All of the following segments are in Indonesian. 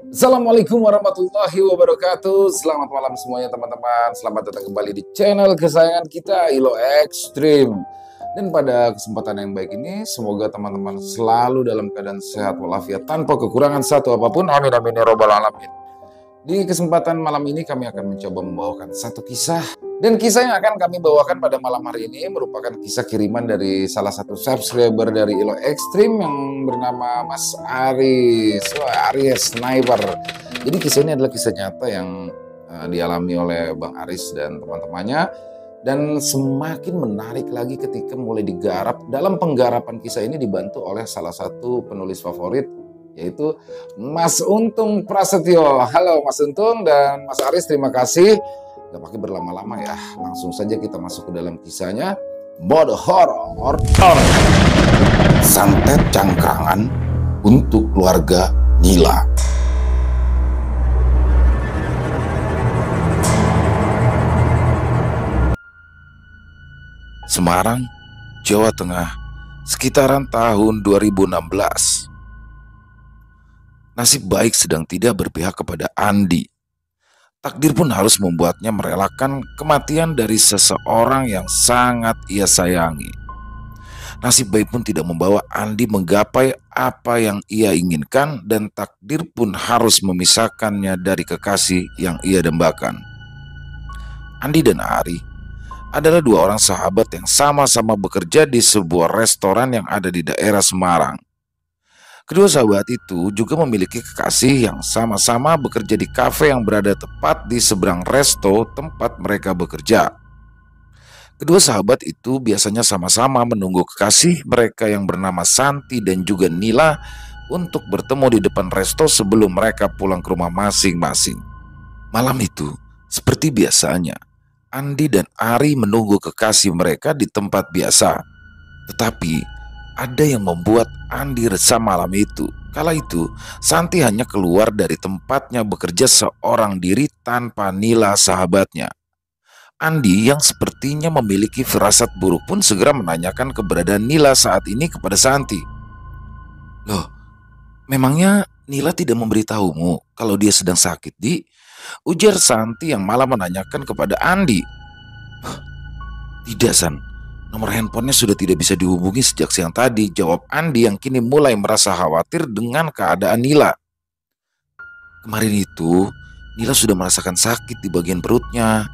Assalamualaikum warahmatullahi wabarakatuh. Selamat malam semuanya teman-teman. Selamat datang kembali di channel kesayangan kita, Ilo Extreme. Dan pada kesempatan yang baik ini, semoga teman-teman selalu dalam keadaan sehat walafiat tanpa kekurangan satu apapun. Amin amin ya robbal alamin. Di kesempatan malam ini kami akan mencoba membawakan satu kisah. Dan kisah yang akan kami bawakan pada malam hari ini merupakan kisah kiriman dari salah satu subscriber dari Ilo Extreme yang bernama Mas Aris. Wah, Aris Sniper. Jadi kisah ini adalah kisah nyata yang dialami oleh Bang Aris dan teman-temannya. Dan semakin menarik lagi ketika mulai digarap. Dalam penggarapan kisah ini dibantu oleh salah satu penulis favorit, yaitu Mas Untung Prasetyo. Halo Mas Untung dan Mas Aris, terima kasih. Gak pakai berlama-lama ya, langsung saja kita masuk ke dalam kisahnya. Mode horor. Santet cangkrangan untuk keluarga Nila. Semarang, Jawa Tengah, sekitaran tahun 2016. Nasib baik sedang tidak berpihak kepada Andi. Takdir pun harus membuatnya merelakan kematian dari seseorang yang sangat ia sayangi. Nasib baik pun tidak membawa Andi menggapai apa yang ia inginkan, dan takdir pun harus memisahkannya dari kekasih yang ia dambakan. Andi dan Ari adalah dua orang sahabat yang sama-sama bekerja di sebuah restoran yang ada di daerah Semarang. Kedua sahabat itu juga memiliki kekasih yang sama-sama bekerja di kafe yang berada tepat di seberang resto tempat mereka bekerja. Kedua sahabat itu biasanya sama-sama menunggu kekasih mereka yang bernama Santi dan juga Nila untuk bertemu di depan resto sebelum mereka pulang ke rumah masing-masing. Malam itu, seperti biasanya, Andi dan Ari menunggu kekasih mereka di tempat biasa. Tetapi ada yang membuat Andi resah malam itu. Kala itu, Santi hanya keluar dari tempatnya bekerja seorang diri tanpa Nila sahabatnya. Andi yang sepertinya memiliki firasat buruk pun segera menanyakan keberadaan Nila saat ini kepada Santi. Loh, memangnya Nila tidak memberitahumu kalau dia sedang sakit, Di? Ujar Santi yang malah menanyakan kepada Andi. Tidak, San. Nomor handphonenya sudah tidak bisa dihubungi sejak siang tadi, jawab Andi yang kini mulai merasa khawatir dengan keadaan Nila. Kemarin itu, Nila sudah merasakan sakit di bagian perutnya.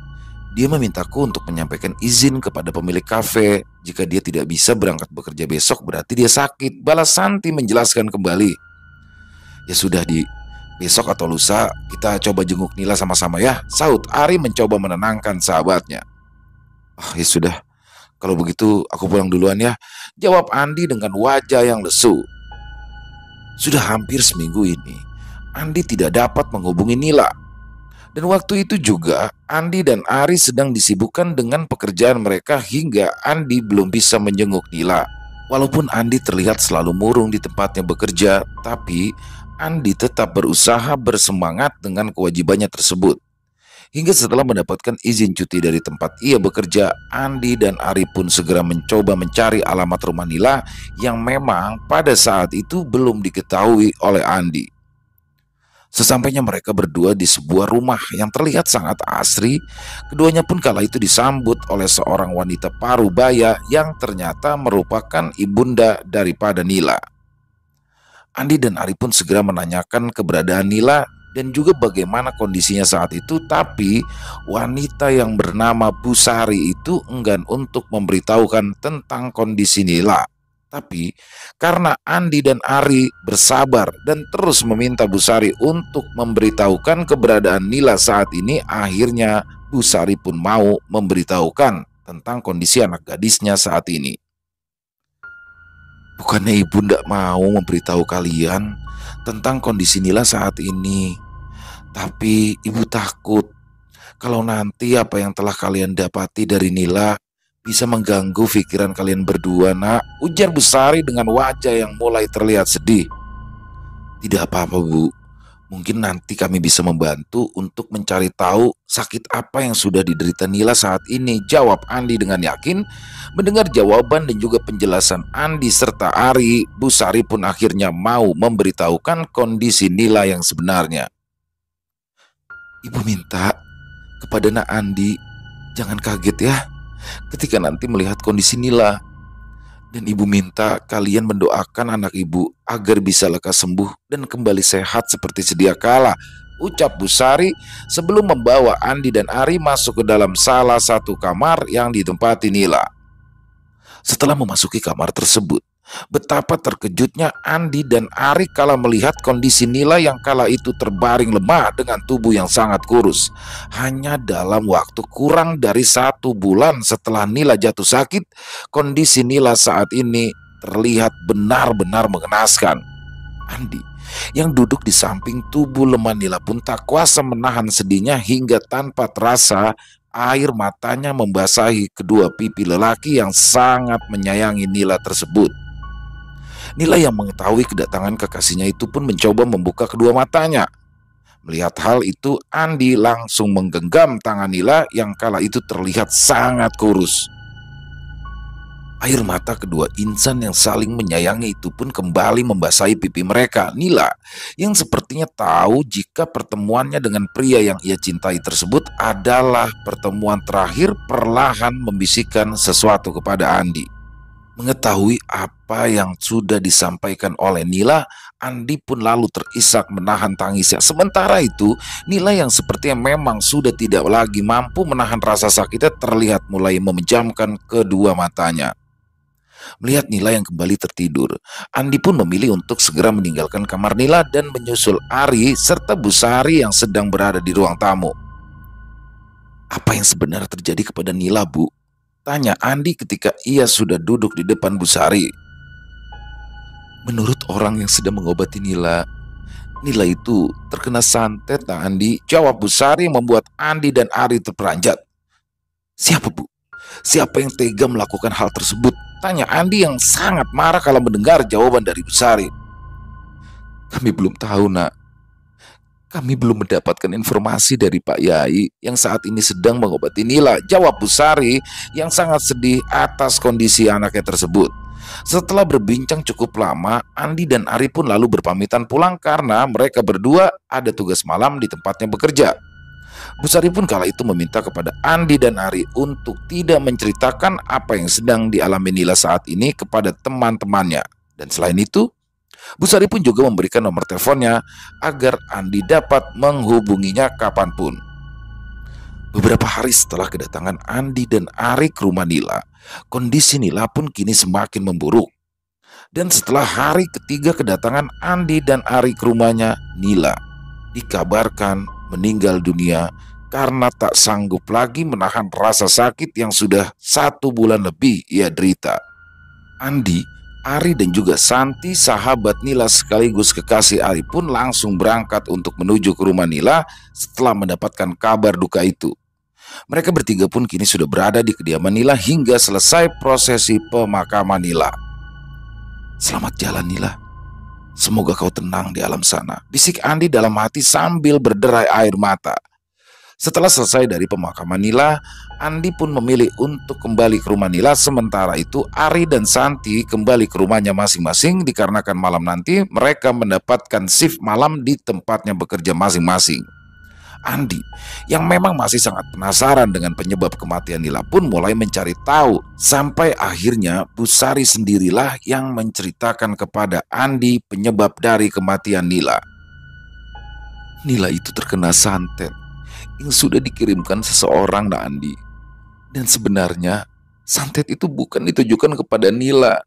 Dia memintaku untuk menyampaikan izin kepada pemilik kafe. Jika dia tidak bisa berangkat bekerja besok, berarti dia sakit, balas Santi menjelaskan kembali. Ya sudah, Di. Besok atau lusa kita coba jenguk Nila sama-sama ya, sahut Ari mencoba menenangkan sahabatnya. Ya sudah. Kalau begitu aku pulang duluan ya, jawab Andi dengan wajah yang lesu. Sudah hampir seminggu ini, Andi tidak dapat menghubungi Nila. Dan waktu itu juga, Andi dan Ari sedang disibukkan dengan pekerjaan mereka hingga Andi belum bisa menjenguk Nila. Walaupun Andi terlihat selalu murung di tempatnya bekerja, tapi Andi tetap berusaha bersemangat dengan kewajibannya tersebut. Hingga setelah mendapatkan izin cuti dari tempat ia bekerja, Andi dan Ari pun segera mencoba mencari alamat rumah Nila yang memang pada saat itu belum diketahui oleh Andi. Sesampainya mereka berdua di sebuah rumah yang terlihat sangat asri, keduanya pun kala itu disambut oleh seorang wanita parubaya yang ternyata merupakan ibunda daripada Nila. Andi dan Ari pun segera menanyakan keberadaan Nila dan juga bagaimana kondisinya saat itu, tapi wanita yang bernama Busari itu enggan untuk memberitahukan tentang kondisi Nila. Tapi karena Andi dan Ari bersabar dan terus meminta Busari untuk memberitahukan keberadaan Nila saat ini, akhirnya Busari pun mau memberitahukan tentang kondisi anak gadisnya saat ini. Bukannya ibu ndak mau memberitahu kalian tentang kondisi Nila saat ini, tapi ibu takut kalau nanti apa yang telah kalian dapati dari Nila bisa mengganggu pikiran kalian berdua, nak, ujar Busari dengan wajah yang mulai terlihat sedih. Tidak apa-apa, Bu. Mungkin nanti kami bisa membantu untuk mencari tahu sakit apa yang sudah diderita Nila saat ini, jawab Andi dengan yakin. Mendengar jawaban dan juga penjelasan Andi serta Ari, Bu Sari pun akhirnya mau memberitahukan kondisi Nila yang sebenarnya. Ibu minta kepada Nak Andi, jangan kaget ya ketika nanti melihat kondisi Nila. Dan ibu minta kalian mendoakan anak ibu agar bisa lekas sembuh dan kembali sehat seperti sedia kala, ucap Bu Sari sebelum membawa Andi dan Ari masuk ke dalam salah satu kamar yang ditempati Nila. Setelah memasuki kamar tersebut, betapa terkejutnya Andi dan Ari kala melihat kondisi Nila yang kala itu terbaring lemah dengan tubuh yang sangat kurus. Hanya dalam waktu kurang dari 1 bulan setelah Nila jatuh sakit, kondisi Nila saat ini terlihat benar-benar mengenaskan. Andi yang duduk di samping tubuh lemah Nila pun tak kuasa menahan sedihnya hingga tanpa terasa air matanya membasahi kedua pipi lelaki yang sangat menyayangi Nila tersebut. Nila yang mengetahui kedatangan kekasihnya itu pun mencoba membuka kedua matanya. Melihat hal itu, Andi langsung menggenggam tangan Nila yang kala itu terlihat sangat kurus. Air mata kedua insan yang saling menyayangi itu pun kembali membasahi pipi mereka. Nila yang sepertinya tahu jika pertemuannya dengan pria yang ia cintai tersebut adalah pertemuan terakhir, perlahan membisikkan sesuatu kepada Andi. Mengetahui apa yang sudah disampaikan oleh Nila, Andi pun lalu terisak menahan tangisnya. Sementara itu, Nila yang sepertinya memang sudah tidak lagi mampu menahan rasa sakitnya terlihat mulai memejamkan kedua matanya. Melihat Nila yang kembali tertidur, Andi pun memilih untuk segera meninggalkan kamar Nila dan menyusul Ari serta Bu Sari yang sedang berada di ruang tamu. Apa yang sebenarnya terjadi kepada Nila, Bu? Tanya Andi ketika ia sudah duduk di depan Bu Sari. Menurut orang yang sedang mengobati Nila, Nila itu terkena santet, Nah Andi, jawab Bu Sari yang membuat Andi dan Ari terperanjat. Siapa, Bu? Siapa yang tega melakukan hal tersebut? Tanya Andi yang sangat marah kalau mendengar jawaban dari Bu Sari. Kami belum tahu, Nak. Kami belum mendapatkan informasi dari Pak Yai yang saat ini sedang mengobati Nila, jawab Bu Sari yang sangat sedih atas kondisi anaknya tersebut. Setelah berbincang cukup lama, Andi dan Ari pun lalu berpamitan pulang karena mereka berdua ada tugas malam di tempatnya bekerja. Bu Sari pun kala itu meminta kepada Andi dan Ari untuk tidak menceritakan apa yang sedang dialami Nila saat ini kepada teman-temannya. Dan selain itu, Bu Sari pun juga memberikan nomor teleponnya agar Andi dapat menghubunginya kapanpun. Beberapa hari setelah kedatangan Andi dan Ari ke rumah Nila, kondisi Nila pun kini semakin memburuk. Dan setelah hari ketiga kedatangan Andi dan Ari ke rumahnya, Nila dikabarkan meninggal dunia karena tak sanggup lagi menahan rasa sakit yang sudah 1 bulan lebih ia derita. Andi, Ari dan juga Santi, sahabat Nila sekaligus kekasih Ari pun langsung berangkat untuk menuju ke rumah Nila setelah mendapatkan kabar duka itu. Mereka bertiga pun kini sudah berada di kediaman Nila hingga selesai prosesi pemakaman Nila. Selamat jalan Nila. Semoga kau tenang di alam sana, bisik Andi dalam hati sambil berderai air mata. Setelah selesai dari pemakaman Nila, Andi pun memilih untuk kembali ke rumah Nila. Sementara itu Ari dan Santi kembali ke rumahnya masing-masing dikarenakan malam nanti mereka mendapatkan shift malam di tempatnya bekerja masing-masing. Andi yang memang masih sangat penasaran dengan penyebab kematian Nila pun mulai mencari tahu, sampai akhirnya Bu Sari sendirilah yang menceritakan kepada Andi penyebab dari kematian Nila. Nila itu terkena santet yang sudah dikirimkan seseorang, Nak Andi. Dan sebenarnya santet itu bukan ditujukan kepada Nila.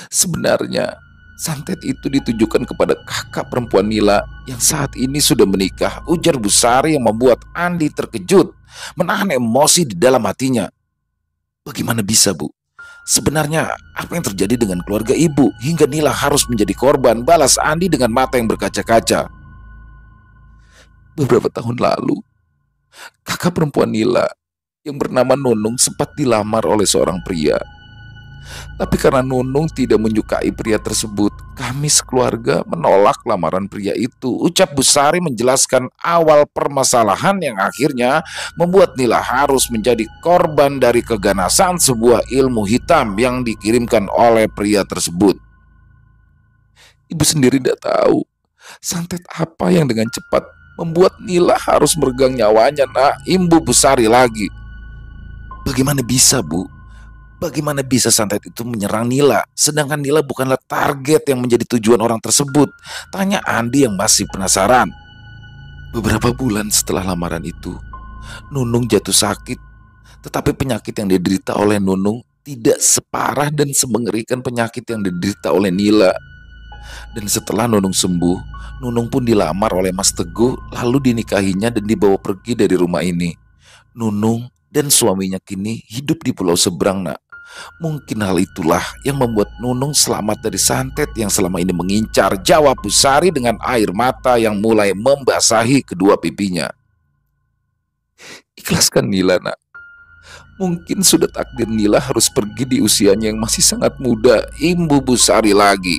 Sebenarnya santet itu ditujukan kepada kakak perempuan Nila yang saat ini sudah menikah, ujar Bu Sari yang membuat Andi terkejut, menahan emosi di dalam hatinya. Bagaimana bisa, Bu? Sebenarnya apa yang terjadi dengan keluarga ibu hingga Nila harus menjadi korban? Balas Andi dengan mata yang berkaca-kaca. Beberapa tahun lalu, kakak perempuan Nila yang bernama Nunung sempat dilamar oleh seorang pria. Tapi karena Nunung tidak menyukai pria tersebut, kami sekeluarga menolak lamaran pria itu. Ucap Bu Sari menjelaskan awal permasalahan yang akhirnya membuat Nila harus menjadi korban dari keganasan sebuah ilmu hitam yang dikirimkan oleh pria tersebut. Ibu sendiri tidak tahu santet apa yang dengan cepat membuat Nila harus meregang nyawanya, nak. Imbu Bu Sari lagi. Bagaimana bisa, Bu? Bagaimana bisa santet itu menyerang Nila, sedangkan Nila bukanlah target yang menjadi tujuan orang tersebut? Tanya Andi yang masih penasaran. Beberapa bulan setelah lamaran itu, Nunung jatuh sakit. Tetapi penyakit yang diderita oleh Nunung tidak separah dan semengerikan penyakit yang diderita oleh Nila. Dan setelah Nunung sembuh, Nunung pun dilamar oleh Mas Teguh, lalu dinikahinya dan dibawa pergi dari rumah ini. Nunung dan suaminya kini hidup di pulau seberang, nak. Mungkin hal itulah yang membuat Nunung selamat dari santet yang selama ini mengincar, jawab Bu Sari dengan air mata yang mulai membasahi kedua pipinya. Ikhlaskan Nila, nak. Mungkin sudah takdir Nila harus pergi di usianya yang masih sangat muda, imbu Bu Sari lagi.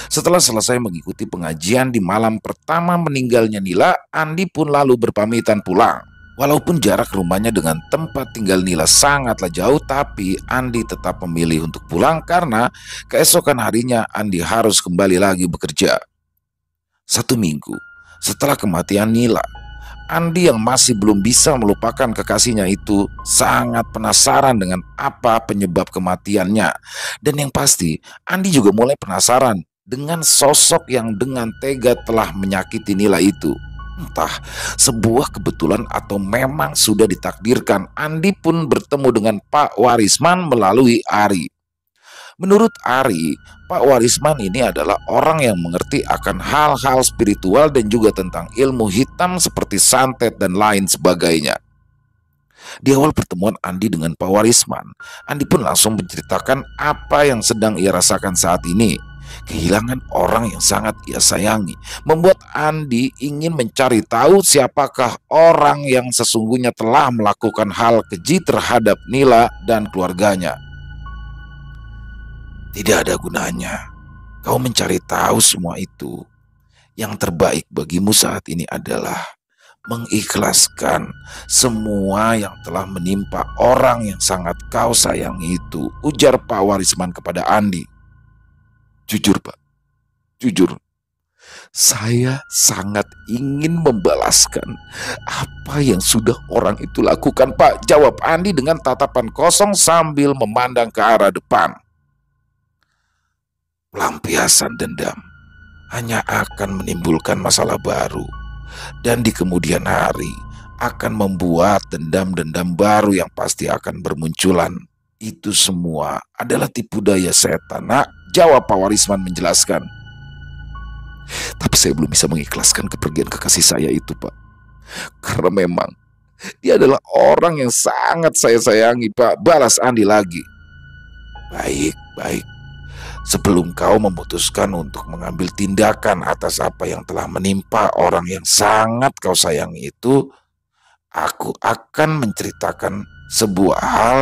Setelah selesai mengikuti pengajian di malam pertama meninggalnya Nila, Andi pun lalu berpamitan pulang. Walaupun jarak rumahnya dengan tempat tinggal Nila sangatlah jauh, tapi Andi tetap memilih untuk pulang karena keesokan harinya Andi harus kembali lagi bekerja. 1 minggu setelah kematian Nila, Andi yang masih belum bisa melupakan kekasihnya itu sangat penasaran dengan apa penyebab kematiannya. Dan yang pasti, Andi juga mulai penasaran dengan sosok yang dengan tega telah menyakiti Nila itu. Entah sebuah kebetulan atau memang sudah ditakdirkan, Andi pun bertemu dengan Pak Warisman melalui Ari. Menurut Ari, Pak Warisman ini adalah orang yang mengerti akan hal-hal spiritual dan juga tentang ilmu hitam seperti santet dan lain sebagainya. Di awal pertemuan Andi dengan Pak Warisman, Andi pun langsung menceritakan apa yang sedang ia rasakan saat ini. Kehilangan orang yang sangat ia sayangi membuat Andi ingin mencari tahu siapakah orang yang sesungguhnya telah melakukan hal keji terhadap Nila dan keluarganya. Tidak ada gunanya kau mencari tahu semua itu. Yang terbaik bagimu saat ini adalah mengikhlaskan semua yang telah menimpa orang yang sangat kau sayangi itu, ujar Pak Warisman kepada Andi. Jujur, Pak, jujur, saya sangat ingin membalaskan apa yang sudah orang itu lakukan, Pak, jawab Andi dengan tatapan kosong sambil memandang ke arah depan. Pelampiasan dendam hanya akan menimbulkan masalah baru, dan di kemudian hari akan membuat dendam-dendam baru yang pasti akan bermunculan. Itu semua adalah tipu daya setan, nak, jawab Pak Warisman menjelaskan. Tapi saya belum bisa mengikhlaskan kepergian kekasih saya itu, Pak. Karena memang dia adalah orang yang sangat saya sayangi, Pak, balas Andi lagi. Baik, baik. Sebelum kau memutuskan untuk mengambil tindakan atas apa yang telah menimpa orang yang sangat kau sayangi itu, aku akan menceritakan sebuah hal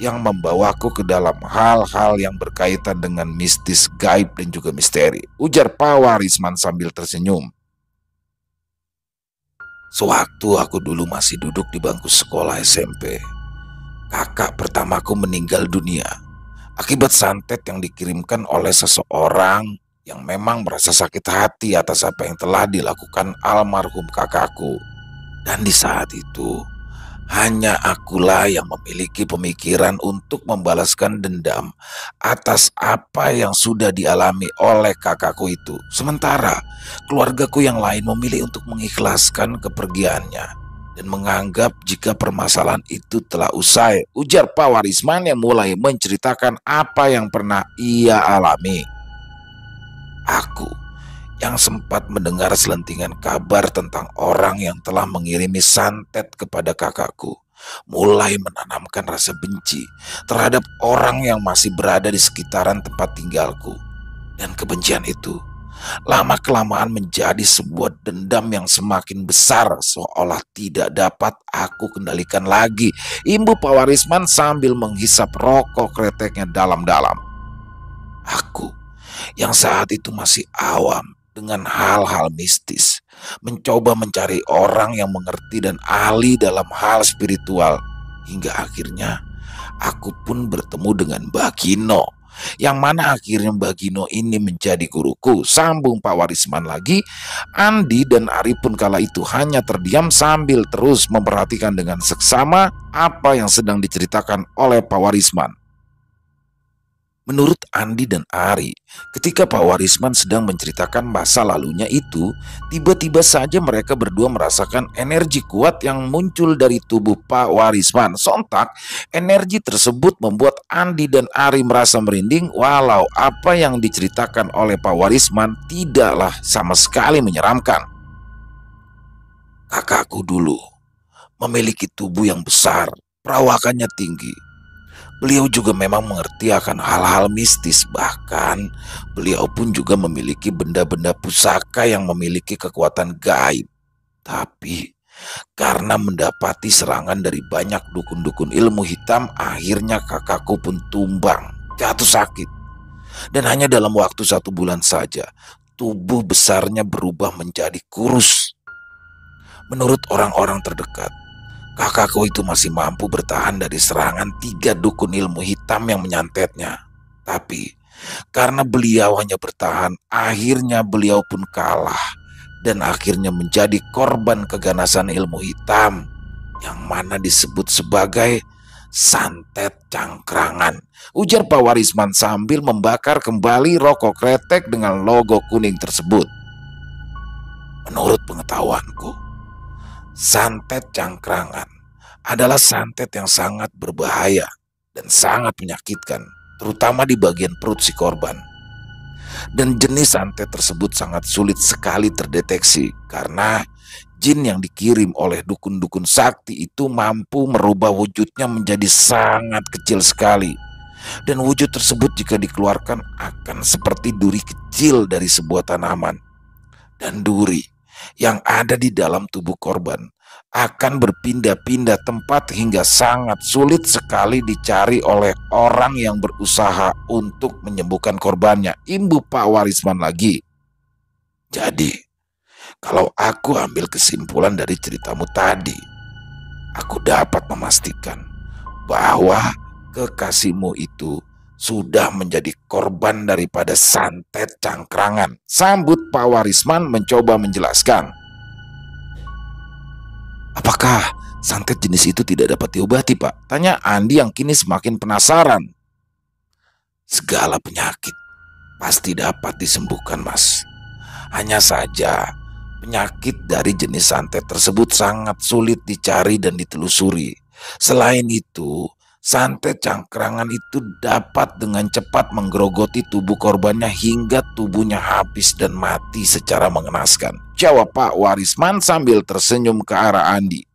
yang membawaku ke dalam hal-hal yang berkaitan dengan mistis, gaib, dan juga misteri, ujar Pak Warisman sambil tersenyum. Sewaktu aku dulu masih duduk di bangku sekolah SMP, kakak pertamaku meninggal dunia akibat santet yang dikirimkan oleh seseorang yang memang merasa sakit hati atas apa yang telah dilakukan almarhum kakakku. Dan di saat itu, hanya akulah yang memiliki pemikiran untuk membalaskan dendam atas apa yang sudah dialami oleh kakakku itu. Sementara keluargaku yang lain memilih untuk mengikhlaskan kepergiannya dan menganggap jika permasalahan itu telah usai, ujar Pak Warisman yang mulai menceritakan apa yang pernah ia alami. Aku yang sempat mendengar selentingan kabar tentang orang yang telah mengirimi santet kepada kakakku, mulai menanamkan rasa benci terhadap orang yang masih berada di sekitaran tempat tinggalku. Dan kebencian itu lama-kelamaan menjadi sebuah dendam yang semakin besar seolah tidak dapat aku kendalikan lagi. Imbu Pak Warisman sambil menghisap rokok kreteknya dalam-dalam. Aku yang saat itu masih awam dengan hal-hal mistis, mencoba mencari orang yang mengerti dan ahli dalam hal spiritual, hingga akhirnya aku pun bertemu dengan Mbak Gino, yang mana akhirnya Mbak Gino ini menjadi guruku. Sambung Pak Warisman lagi. Andi dan Ari pun kala itu hanya terdiam sambil terus memperhatikan dengan seksama apa yang sedang diceritakan oleh Pak Warisman. Menurut Andi dan Ari, ketika Pak Warisman sedang menceritakan masa lalunya itu, tiba-tiba saja mereka berdua merasakan energi kuat yang muncul dari tubuh Pak Warisman. Sontak, energi tersebut membuat Andi dan Ari merasa merinding, walau apa yang diceritakan oleh Pak Warisman tidaklah sama sekali menyeramkan. Kakakku dulu memiliki tubuh yang besar, perawakannya tinggi. Beliau juga memang mengerti akan hal-hal mistis, bahkan beliau pun juga memiliki benda-benda pusaka yang memiliki kekuatan gaib. Tapi karena mendapati serangan dari banyak dukun-dukun ilmu hitam, akhirnya kakakku pun tumbang, jatuh sakit. Dan hanya dalam waktu 1 bulan saja, tubuh besarnya berubah menjadi kurus. Menurut orang-orang terdekat, kakakku itu masih mampu bertahan dari serangan 3 dukun ilmu hitam yang menyantetnya. Tapi karena beliau hanya bertahan, akhirnya beliau pun kalah dan akhirnya menjadi korban keganasan ilmu hitam yang mana disebut sebagai santet cangkrangan, ujar Pak Warisman sambil membakar kembali rokok kretek dengan logo kuning tersebut. Menurut pengetahuanku, santet cangkrangan adalah santet yang sangat berbahaya dan sangat menyakitkan, terutama di bagian perut si korban. Dan jenis santet tersebut sangat sulit sekali terdeteksi karena jin yang dikirim oleh dukun-dukun sakti itu mampu merubah wujudnya menjadi sangat kecil sekali. Dan wujud tersebut jika dikeluarkan akan seperti duri kecil dari sebuah tanaman. Dan duri yang ada di dalam tubuh korban akan berpindah-pindah tempat hingga sangat sulit sekali dicari oleh orang yang berusaha untuk menyembuhkan korbannya. Imbu Pak Warisman lagi. Jadi, kalau aku ambil kesimpulan dari ceritamu tadi, aku dapat memastikan bahwa kekasihmu itu sudah menjadi korban daripada santet cangkrangan. Sambut Pak Warisman mencoba menjelaskan. Apakah santet jenis itu tidak dapat diobati, Pak? Tanya Andi yang kini semakin penasaran. Segala penyakit pasti dapat disembuhkan, Mas. Hanya saja penyakit dari jenis santet tersebut sangat sulit dicari dan ditelusuri. Selain itu, santet cangkrangan itu dapat dengan cepat menggerogoti tubuh korbannya hingga tubuhnya habis dan mati secara mengenaskan, jawab Pak Warisman sambil tersenyum ke arah Andi.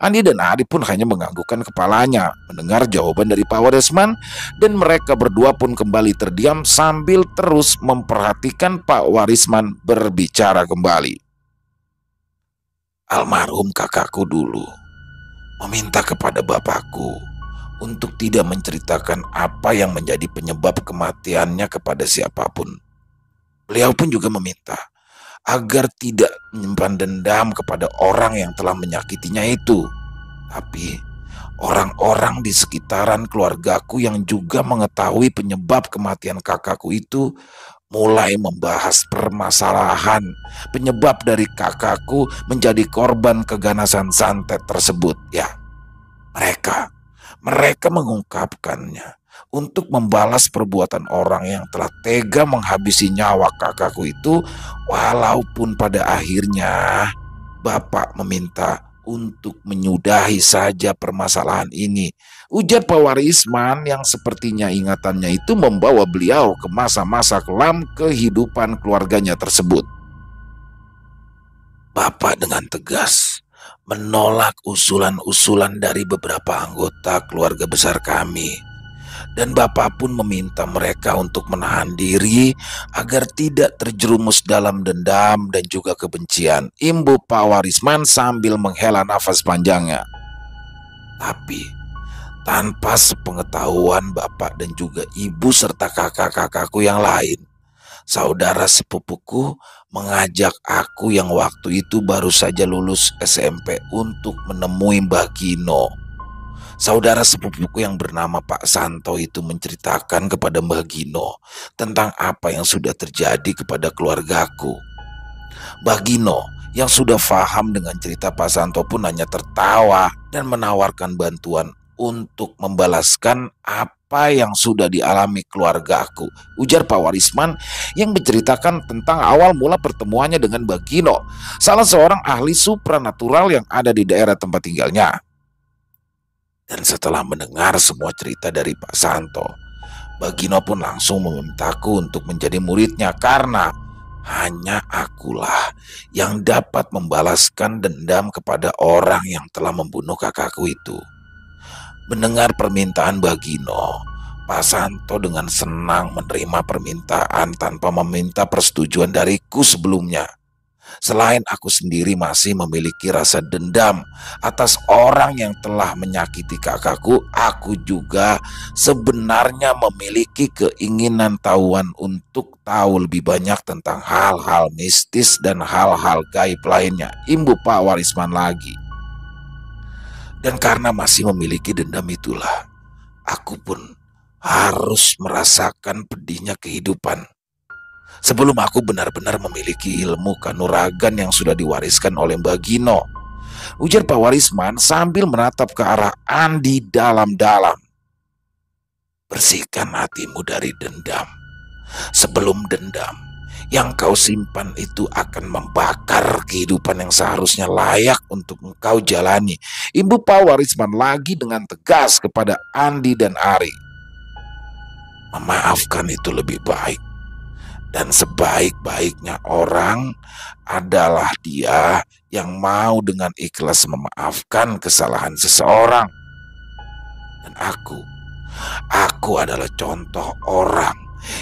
Andi dan Ari pun hanya menganggukkan kepalanya mendengar jawaban dari Pak Warisman, dan mereka berdua pun kembali terdiam sambil terus memperhatikan Pak Warisman berbicara kembali. Almarhum kakakku dulu meminta kepada bapakku untuk tidak menceritakan apa yang menjadi penyebab kematiannya kepada siapapun. Beliau pun juga meminta agar tidak menyimpan dendam kepada orang yang telah menyakitinya itu. Tapi orang-orang di sekitaran keluargaku yang juga mengetahui penyebab kematian kakakku itu mulai membahas permasalahan penyebab dari kakakku menjadi korban keganasan santet tersebut. Ya, mereka mengungkapkannya untuk membalas perbuatan orang yang telah tega menghabisi nyawa kakakku itu, walaupun pada akhirnya Bapak meminta untuk menyudahi saja permasalahan ini, ujar Pak Warisman yang sepertinya ingatannya itu membawa beliau ke masa-masa kelam kehidupan keluarganya tersebut. Bapak dengan tegas menolak usulan-usulan dari beberapa anggota keluarga besar kami Dan Bapak pun meminta mereka untuk menahan diri agar tidak terjerumus dalam dendam dan juga kebencian. Imbu Pak Warisman sambil menghela nafas panjangnya. Tapi tanpa sepengetahuan Bapak dan juga Ibu serta kakak-kakakku yang lain, saudara sepupuku mengajak aku yang waktu itu baru saja lulus SMP untuk menemui Mbak Gino. Saudara sepupuku yang bernama Pak Santo itu menceritakan kepada Mbak Gino tentang apa yang sudah terjadi kepada keluargaku. Mbak Gino yang sudah paham dengan cerita Pak Santo pun hanya tertawa dan menawarkan bantuan untuk membalaskan apa yang sudah dialami keluargaku. Ujar Pak Warisman yang menceritakan tentang awal mula pertemuannya dengan Mbak Gino, salah seorang ahli supranatural yang ada di daerah tempat tinggalnya. Dan setelah mendengar semua cerita dari Pak Santo, Mbak Gino pun langsung memintaku untuk menjadi muridnya karena hanya akulah yang dapat membalaskan dendam kepada orang yang telah membunuh kakakku itu. Mendengar permintaan Mbak Gino, Pak Santo dengan senang menerima permintaan tanpa meminta persetujuan dariku sebelumnya. Selain aku sendiri masih memiliki rasa dendam atas orang yang telah menyakiti kakakku, aku juga sebenarnya memiliki keinginan tahuan untuk tahu lebih banyak tentang hal-hal mistis dan hal-hal gaib lainnya. Imbu Pak Warisman lagi. Dan karena masih memiliki dendam itulah, aku pun harus merasakan pedihnya kehidupan. Sebelum aku benar-benar memiliki ilmu kanuragan yang sudah diwariskan oleh Mbak Gino, ujar Pak Warisman sambil menatap ke arah Andi dalam-dalam. Bersihkan hatimu dari dendam. Sebelum dendam yang kau simpan itu akan membakar kehidupan yang seharusnya layak untuk engkau jalani. Ibu Pak Warisman lagi dengan tegas kepada Andi dan Ari. Memaafkan itu lebih baik. Dan sebaik-baiknya orang adalah dia yang mau dengan ikhlas memaafkan kesalahan seseorang. Dan aku adalah contoh orang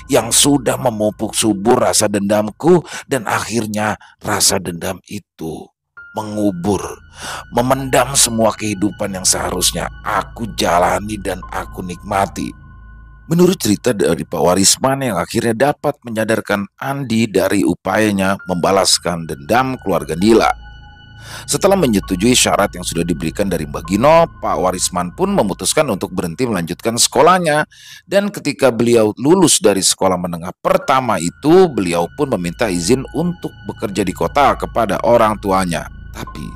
yang sudah memupuk subur rasa dendamku dan akhirnya rasa dendam itu mengubur, memendam semua kehidupan yang seharusnya aku jalani dan aku nikmati. Menurut cerita dari Pak Warisman yang akhirnya dapat menyadarkan Andi dari upayanya membalaskan dendam keluarga Nila. Setelah menyetujui syarat yang sudah diberikan dari Mbak Gino, Pak Warisman pun memutuskan untuk berhenti melanjutkan sekolahnya. Dan ketika beliau lulus dari sekolah menengah pertama itu, beliau pun meminta izin untuk bekerja di kota kepada orang tuanya. Tapi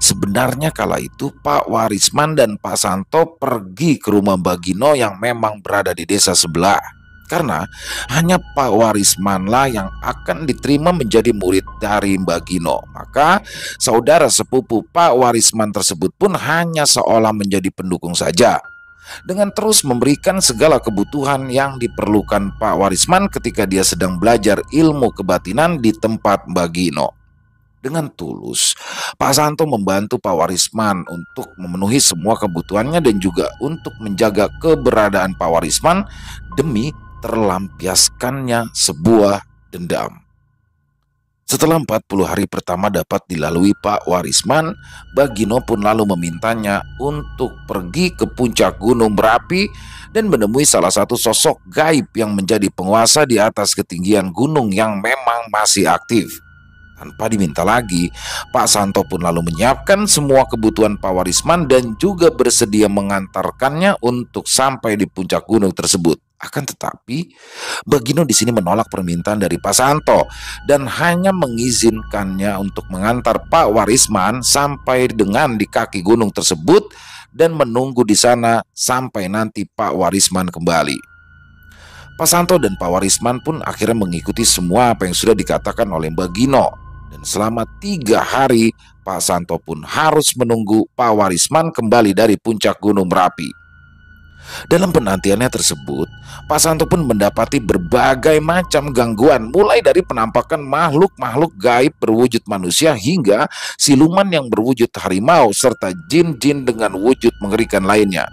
sebenarnya kala itu Pak Warisman dan Pak Santo pergi ke rumah Mbak Gino yang memang berada di desa sebelah. Karena hanya Pak Warismanlah yang akan diterima menjadi murid dari Mbak Gino. Maka saudara sepupu Pak Warisman tersebut pun hanya seolah menjadi pendukung saja, dengan terus memberikan segala kebutuhan yang diperlukan Pak Warisman ketika dia sedang belajar ilmu kebatinan di tempat Mbak Gino. Dengan tulus, Pak Santo membantu Pak Warisman untuk memenuhi semua kebutuhannya dan juga untuk menjaga keberadaan Pak Warisman demi terlampiaskannya sebuah dendam. Setelah 40 hari pertama dapat dilalui Pak Warisman, Mbak Gino pun lalu memintanya untuk pergi ke puncak Gunung Merapi dan menemui salah satu sosok gaib yang menjadi penguasa di atas ketinggian gunung yang memang masih aktif. Tanpa diminta lagi, Pak Santo pun lalu menyiapkan semua kebutuhan Pak Warisman dan juga bersedia mengantarkannya untuk sampai di puncak gunung tersebut. Akan tetapi, Mbak Gino di sini menolak permintaan dari Pak Santo dan hanya mengizinkannya untuk mengantar Pak Warisman sampai dengan di kaki gunung tersebut dan menunggu di sana sampai nanti Pak Warisman kembali. Pak Santo dan Pak Warisman pun akhirnya mengikuti semua apa yang sudah dikatakan oleh Mbak Gino. Dan selama 3 hari, Pak Santo pun harus menunggu Pak Warisman kembali dari puncak Gunung Merapi. Dalam penantiannya tersebut, Pak Santo pun mendapati berbagai macam gangguan, mulai dari penampakan makhluk-makhluk gaib berwujud manusia hingga siluman yang berwujud harimau serta jin-jin dengan wujud mengerikan lainnya.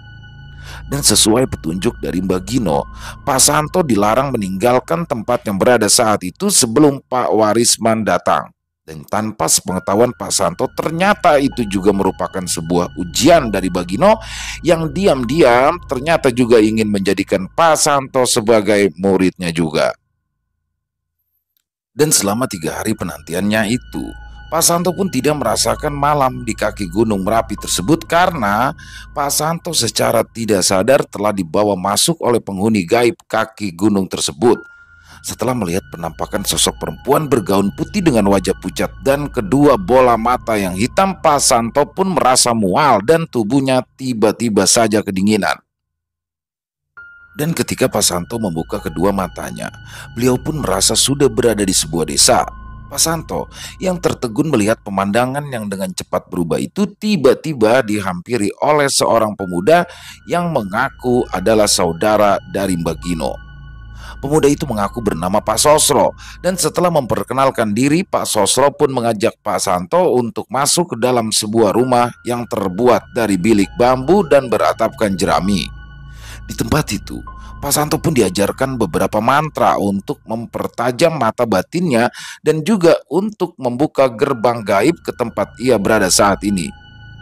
Dan sesuai petunjuk dari Mbak Gino, Pak Santo dilarang meninggalkan tempat yang berada saat itu sebelum Pak Warisman datang. Dan tanpa sepengetahuan Pak Santo, ternyata itu juga merupakan sebuah ujian dari Mbak Gino yang diam-diam ternyata juga ingin menjadikan Pak Santo sebagai muridnya juga. Dan selama 3 hari penantiannya itu, Pak Santo pun tidak merasakan malam di kaki Gunung Merapi tersebut karena Pak Santo secara tidak sadar telah dibawa masuk oleh penghuni gaib kaki gunung tersebut. Setelah melihat penampakan sosok perempuan bergaun putih dengan wajah pucat dan kedua bola mata yang hitam, Pak Santo pun merasa mual dan tubuhnya tiba-tiba saja kedinginan. Dan ketika Pak Santo membuka kedua matanya, beliau pun merasa sudah berada di sebuah desa. Pak Santo yang tertegun melihat pemandangan yang dengan cepat berubah itu tiba-tiba dihampiri oleh seorang pemuda yang mengaku adalah saudara dari Mbak Gino. Pemuda itu mengaku bernama Pak Sosro, dan setelah memperkenalkan diri, Pak Sosro pun mengajak Pak Santo untuk masuk ke dalam sebuah rumah yang terbuat dari bilik bambu dan beratapkan jerami. Di tempat itu, Pak Santo pun diajarkan beberapa mantra untuk mempertajam mata batinnya dan juga untuk membuka gerbang gaib ke tempat ia berada saat ini,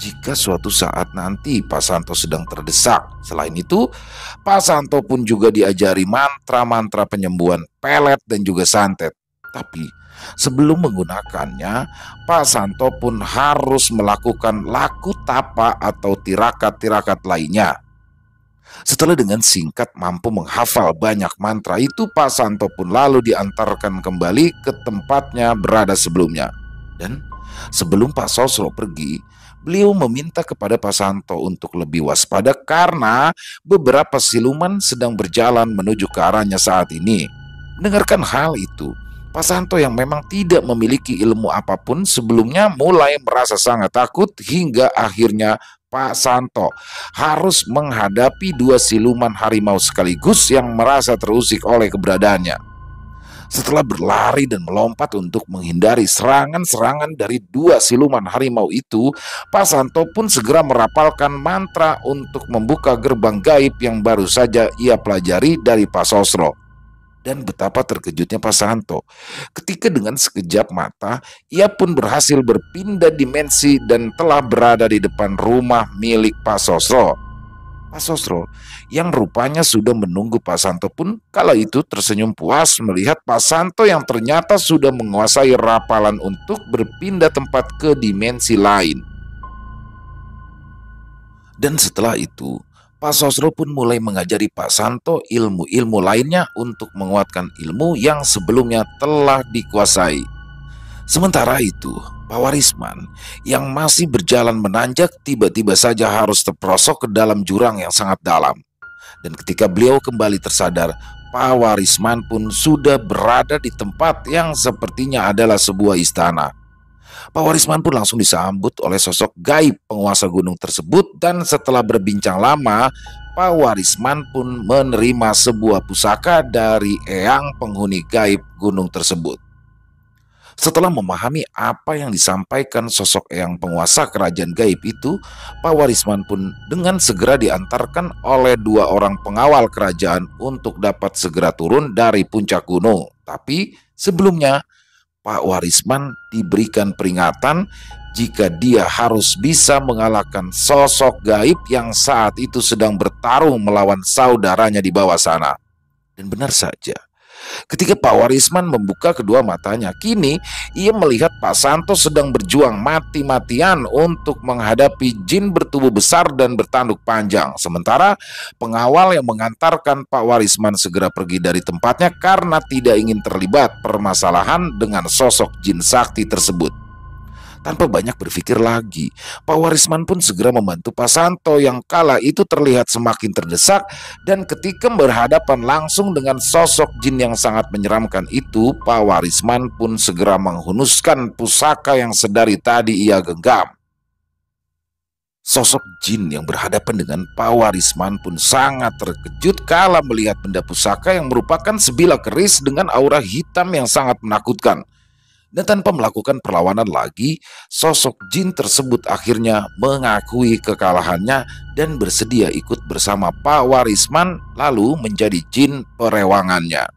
jika suatu saat nanti Pak Santo sedang terdesak. Selain itu, Pak Santo pun juga diajari mantra-mantra penyembuhan pelet dan juga santet. Tapi sebelum menggunakannya, Pak Santo pun harus melakukan laku tapa atau tirakat-tirakat lainnya. Setelah dengan singkat mampu menghafal banyak mantra itu, Pak Santo pun lalu diantarkan kembali ke tempatnya berada sebelumnya. Dan sebelum Pak Sosro pergi, beliau meminta kepada Pak Santo untuk lebih waspada karena beberapa siluman sedang berjalan menuju ke arahnya saat ini. Mendengarkan hal itu, Pak Santo yang memang tidak memiliki ilmu apapun sebelumnya mulai merasa sangat takut hingga akhirnya Pak Santo harus menghadapi 2 siluman harimau sekaligus yang merasa terusik oleh keberadaannya. Setelah berlari dan melompat untuk menghindari serangan-serangan dari 2 siluman harimau itu, Pak Santo pun segera merapalkan mantra untuk membuka gerbang gaib yang baru saja ia pelajari dari Pak Sosro. Dan betapa terkejutnya Pak Santo ketika dengan sekejap mata ia pun berhasil berpindah dimensi dan telah berada di depan rumah milik Pak Sosro. Pak Sosro yang rupanya sudah menunggu Pak Santo pun kala itu tersenyum puas melihat Pak Santo yang ternyata sudah menguasai rapalan untuk berpindah tempat ke dimensi lain. Dan setelah itu, Pak Sosro pun mulai mengajari Pak Santo ilmu-ilmu lainnya untuk menguatkan ilmu yang sebelumnya telah dikuasai. Sementara itu, Pak Warisman yang masih berjalan menanjak tiba-tiba saja harus terperosok ke dalam jurang yang sangat dalam. Dan ketika beliau kembali tersadar, Pak Warisman pun sudah berada di tempat yang sepertinya adalah sebuah istana. Pak Warisman pun langsung disambut oleh sosok gaib penguasa gunung tersebut, dan setelah berbincang lama, Pak Warisman pun menerima sebuah pusaka dari eyang penghuni gaib gunung tersebut. Setelah memahami apa yang disampaikan sosok eyang penguasa kerajaan gaib itu, Pak Warisman pun dengan segera diantarkan oleh 2 orang pengawal kerajaan untuk dapat segera turun dari puncak gunung. Tapi sebelumnya, Pak Warisman diberikan peringatan jika dia harus bisa mengalahkan sosok gaib yang saat itu sedang bertarung melawan saudaranya di bawah sana. Dan benar saja, ketika Pak Warisman membuka kedua matanya, kini ia melihat Pak Santo sedang berjuang mati-matian untuk menghadapi jin bertubuh besar dan bertanduk panjang. Sementara pengawal yang mengantarkan Pak Warisman segera pergi dari tempatnya karena tidak ingin terlibat permasalahan dengan sosok jin sakti tersebut. Tanpa banyak berpikir lagi, Pak Warisman pun segera membantu Pak Santo yang kala itu terlihat semakin terdesak, dan ketika berhadapan langsung dengan sosok jin yang sangat menyeramkan itu, Pak Warisman pun segera menghunuskan pusaka yang sedari tadi ia genggam. Sosok jin yang berhadapan dengan Pak Warisman pun sangat terkejut kala melihat benda pusaka yang merupakan sebilah keris dengan aura hitam yang sangat menakutkan. Dan tanpa melakukan perlawanan lagi, sosok jin tersebut akhirnya mengakui kekalahannya dan bersedia ikut bersama Pak Warisman lalu menjadi jin perewangannya.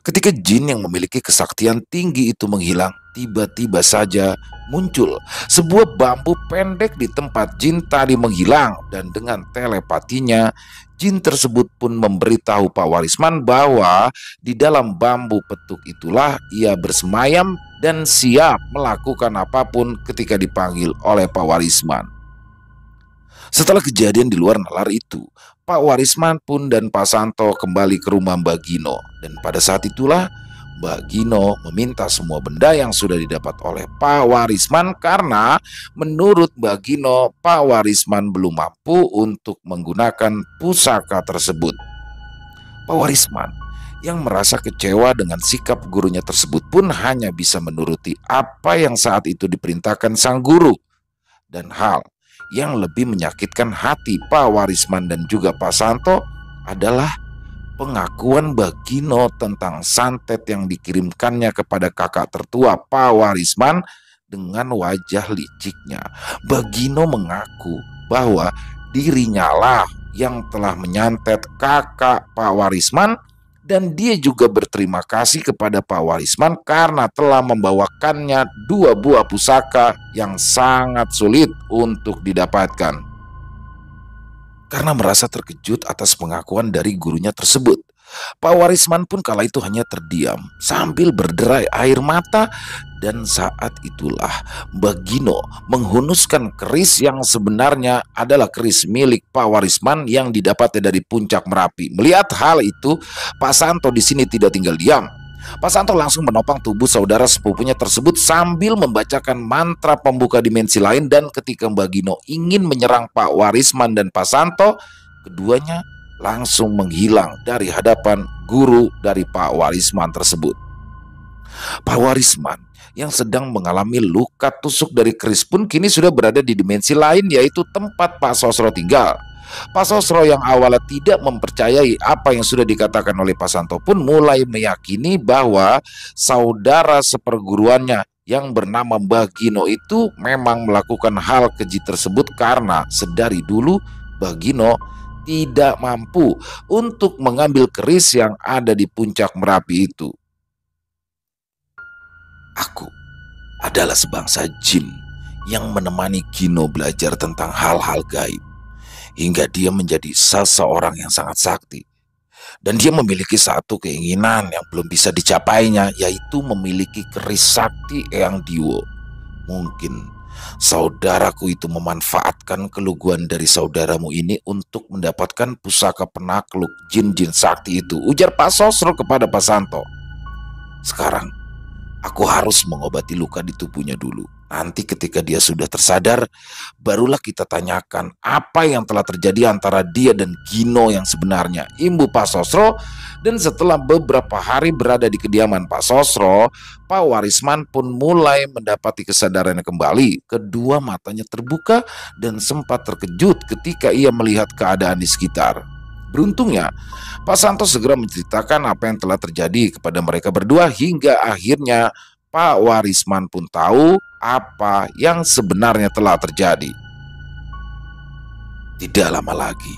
Ketika jin yang memiliki kesaktian tinggi itu menghilang, tiba-tiba saja muncul sebuah bambu pendek di tempat jin tadi menghilang, dan dengan telepatinya jin tersebut pun memberitahu Pak Warisman bahwa di dalam bambu petuk itulah ia bersemayam dan siap melakukan apapun ketika dipanggil oleh Pak Warisman. Setelah kejadian di luar nalar itu, Pak Warisman pun dan Pak Santo kembali ke rumah Mbak Gino. Dan pada saat itulah Mbak Gino meminta semua benda yang sudah didapat oleh Pak Warisman karena menurut Mbak Gino, Pak Warisman belum mampu untuk menggunakan pusaka tersebut. Pak Warisman yang merasa kecewa dengan sikap gurunya tersebut pun hanya bisa menuruti apa yang saat itu diperintahkan sang guru. Dan hal yang lebih menyakitkan hati Pak Warisman dan juga Pak Santo adalah pengakuan Bagino tentang santet yang dikirimkannya kepada kakak tertua Pak Warisman dengan wajah liciknya. Bagino mengaku bahwa dirinya lah yang telah menyantet kakak Pak Warisman, dan dia juga berterima kasih kepada Pak Warisman karena telah membawakannya 2 buah pusaka yang sangat sulit untuk didapatkan. Karena merasa terkejut atas pengakuan dari gurunya tersebut, Pak Warisman pun kala itu hanya terdiam sambil berderai air mata. Dan saat itulah Bagino menghunuskan keris yang sebenarnya adalah keris milik Pak Warisman yang didapatnya dari puncak Merapi. Melihat hal itu, Pak Santo di sini tidak tinggal diam. Pak Santo langsung menopang tubuh saudara sepupunya tersebut sambil membacakan mantra pembuka dimensi lain. Dan ketika Bagino ingin menyerang Pak Warisman dan Pak Santo, keduanya langsung menghilang dari hadapan guru dari Pak Warisman tersebut. Pak Warisman yang sedang mengalami luka tusuk dari keris pun kini sudah berada di dimensi lain, yaitu tempat Pak Sosro tinggal. Pak Sosro yang awalnya tidak mempercayai apa yang sudah dikatakan oleh Pak Santo pun mulai meyakini bahwa saudara seperguruannya yang bernama Bagino itu memang melakukan hal keji tersebut karena sedari dulu Bagino tidak mampu untuk mengambil keris yang ada di puncak Merapi itu. Aku adalah sebangsa jin yang menemani Gino belajar tentang hal-hal gaib hingga dia menjadi seseorang yang sangat sakti. Dan dia memiliki satu keinginan yang belum bisa dicapainya, yaitu memiliki keris sakti Eyang Diwo. Mungkin saudaraku itu memanfaatkan keluguan dari saudaramu ini untuk mendapatkan pusaka penakluk jin-jin sakti itu, ujar Pak Sosro kepada Pak Santo. Sekarang aku harus mengobati luka di tubuhnya dulu. Nanti ketika dia sudah tersadar, barulah kita tanyakan apa yang telah terjadi antara dia dan Gino yang sebenarnya, imbu Pak Sosro. Dan setelah beberapa hari berada di kediaman Pak Sosro, Pak Warisman pun mulai mendapati kesadarannya kembali. Kedua matanya terbuka dan sempat terkejut ketika ia melihat keadaan di sekitar. Beruntungnya, Pak Santo segera menceritakan apa yang telah terjadi kepada mereka berdua hingga akhirnya Pak Warisman pun tahu apa yang sebenarnya telah terjadi. Tidak lama lagi,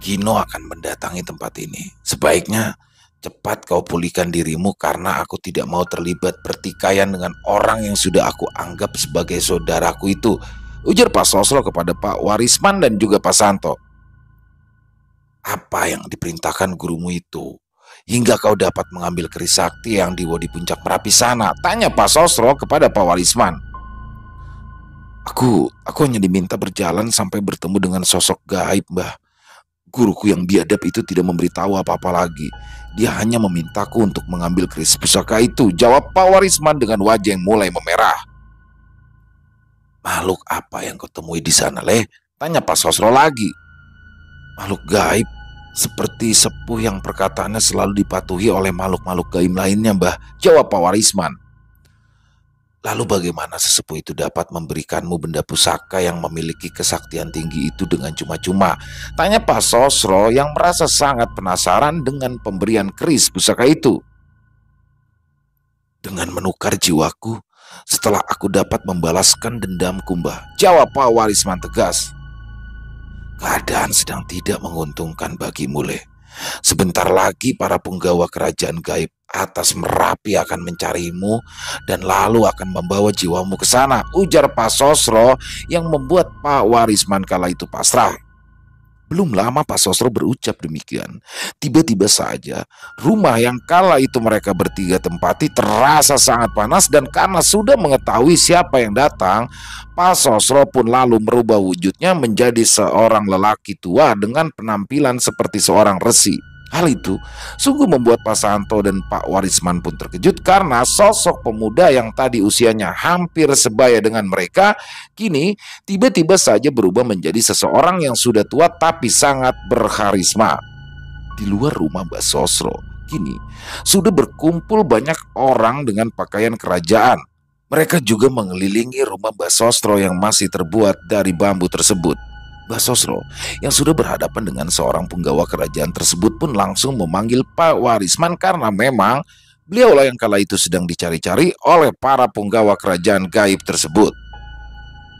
Gino akan mendatangi tempat ini. Sebaiknya cepat kau pulihkan dirimu karena aku tidak mau terlibat pertikaian dengan orang yang sudah aku anggap sebagai saudaraku itu, ujar Pak Sosro kepada Pak Warisman dan juga Pak Santo. Apa yang diperintahkan gurumu itu hingga kau dapat mengambil keris sakti yang di puncak Merapi sana? Tanya Pak Sosro kepada Pak Warisman. Aku hanya diminta berjalan sampai bertemu dengan sosok gaib, Mbah. Guruku yang biadab itu tidak memberitahu apa-apa lagi. Dia hanya memintaku untuk mengambil keris pusaka itu, jawab Pak Warisman dengan wajah yang mulai memerah. Makhluk apa yang kau temui di sana, Leh? Tanya Pak Sosro lagi. Makhluk gaib, seperti sepuh yang perkataannya selalu dipatuhi oleh makhluk-makhluk gaib lainnya, Mbah, jawab Pak Warisman. Lalu bagaimana sesepuh itu dapat memberikanmu benda pusaka yang memiliki kesaktian tinggi itu dengan cuma-cuma? Tanya Pak Sosro yang merasa sangat penasaran dengan pemberian keris pusaka itu. Dengan menukar jiwaku setelah aku dapat membalaskan dendamku, Mbah, jawab Pak Warisman tegas. Keadaan sedang tidak menguntungkan bagi Mule. Sebentar lagi para punggawa kerajaan gaib atas Merapi akan mencarimu dan lalu akan membawa jiwamu ke sana, ujar Pak Sosro yang membuat Pak Warisman kala itu pasrah. Belum lama Pak Sosro berucap demikian, tiba-tiba saja rumah yang kala itu mereka bertiga tempati terasa sangat panas, dan karena sudah mengetahui siapa yang datang, Pak Sosro pun lalu merubah wujudnya menjadi seorang lelaki tua dengan penampilan seperti seorang resi. Hal itu sungguh membuat Pak Santo dan Pak Warisman pun terkejut karena sosok pemuda yang tadi usianya hampir sebaya dengan mereka kini tiba-tiba saja berubah menjadi seseorang yang sudah tua tapi sangat berkarisma. Di luar rumah Mbak Sosro kini sudah berkumpul banyak orang dengan pakaian kerajaan. Mereka juga mengelilingi rumah Mbak Sosro yang masih terbuat dari bambu tersebut. Mbak Sosro yang sudah berhadapan dengan seorang punggawa kerajaan tersebut pun langsung memanggil Pak Warisman karena memang beliaulah yang kala itu sedang dicari-cari oleh para punggawa kerajaan gaib tersebut.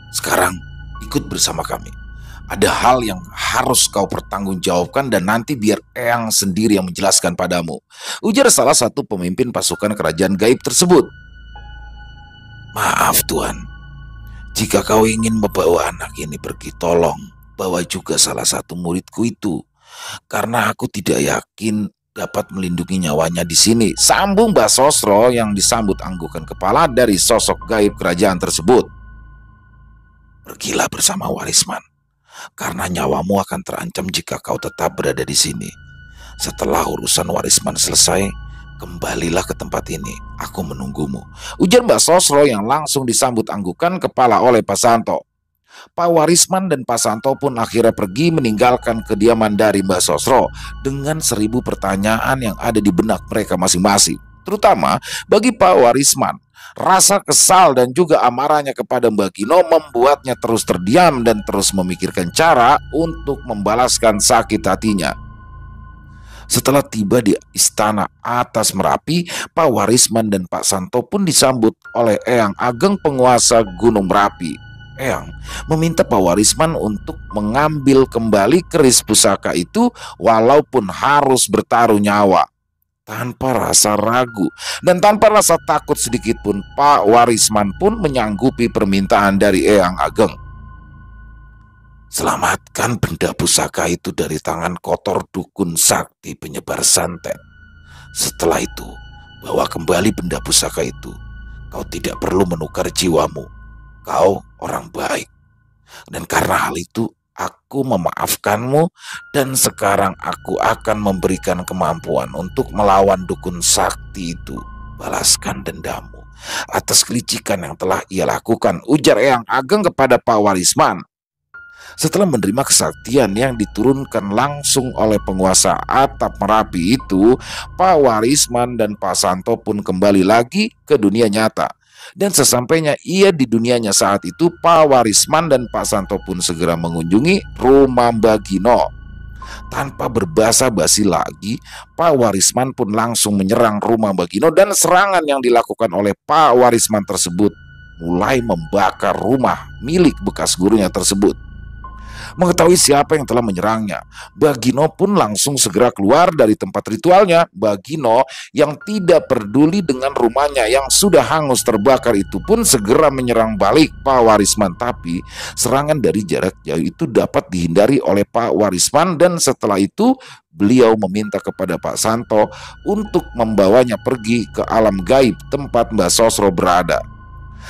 Sekarang ikut bersama kami. Ada hal yang harus kau pertanggungjawabkan dan nanti biar Eyang sendiri yang menjelaskan padamu, ujar salah satu pemimpin pasukan kerajaan gaib tersebut. Maaf Tuan, jika kau ingin membawa anak ini pergi, tolong bawa juga salah satu muridku itu, karena aku tidak yakin dapat melindungi nyawanya di sini, sambung Mbak Sosro yang disambut anggukan kepala dari sosok gaib kerajaan tersebut. Pergilah bersama Warisman, karena nyawamu akan terancam jika kau tetap berada di sini. Setelah urusan Warisman selesai, kembalilah ke tempat ini, aku menunggumu, ujar Mbak Sosro yang langsung disambut anggukan kepala oleh Pak Santo. Pak Warisman dan Pak Santo pun akhirnya pergi meninggalkan kediaman dari Mbak Sosro dengan 1000 pertanyaan yang ada di benak mereka masing-masing. Terutama bagi Pak Warisman, rasa kesal dan juga amarahnya kepada Mbak Gino membuatnya terus terdiam dan terus memikirkan cara untuk membalaskan sakit hatinya. Setelah tiba di istana atas Merapi, Pak Warisman dan Pak Santo pun disambut oleh Eyang Ageng penguasa Gunung Merapi. Eyang meminta Pak Warisman untuk mengambil kembali keris pusaka itu walaupun harus bertaruh nyawa. Tanpa rasa ragu dan tanpa rasa takut sedikit pun, Pak Warisman pun menyanggupi permintaan dari Eyang Ageng. Selamatkan benda pusaka itu dari tangan kotor dukun sakti penyebar santet. Setelah itu, bawa kembali benda pusaka itu. Kau tidak perlu menukar jiwamu. Kau orang baik. Dan karena hal itu, aku memaafkanmu dan sekarang aku akan memberikan kemampuan untuk melawan dukun sakti itu. Balaskan dendammu atas kelicikan yang telah ia lakukan, ujar Eyang Ageng kepada Pak Warisman. Setelah menerima kesaktian yang diturunkan langsung oleh penguasa atap Merapi itu, Pak Warisman dan Pak Santo pun kembali lagi ke dunia nyata. Dan sesampainya ia di dunianya saat itu, Pak Warisman dan Pak Santo pun segera mengunjungi rumah Mbak Gino. Tanpa berbasa-basi lagi, Pak Warisman pun langsung menyerang rumah Mbak Gino, dan serangan yang dilakukan oleh Pak Warisman tersebut mulai membakar rumah milik bekas gurunya tersebut. Mengetahui siapa yang telah menyerangnya, Mbak Gino pun langsung segera keluar dari tempat ritualnya. Mbak Gino yang tidak peduli dengan rumahnya yang sudah hangus terbakar itu pun segera menyerang balik Pak Warisman. Tapi serangan dari jarak jauh itu dapat dihindari oleh Pak Warisman, dan setelah itu beliau meminta kepada Pak Santo untuk membawanya pergi ke alam gaib tempat Mbak Sosro berada.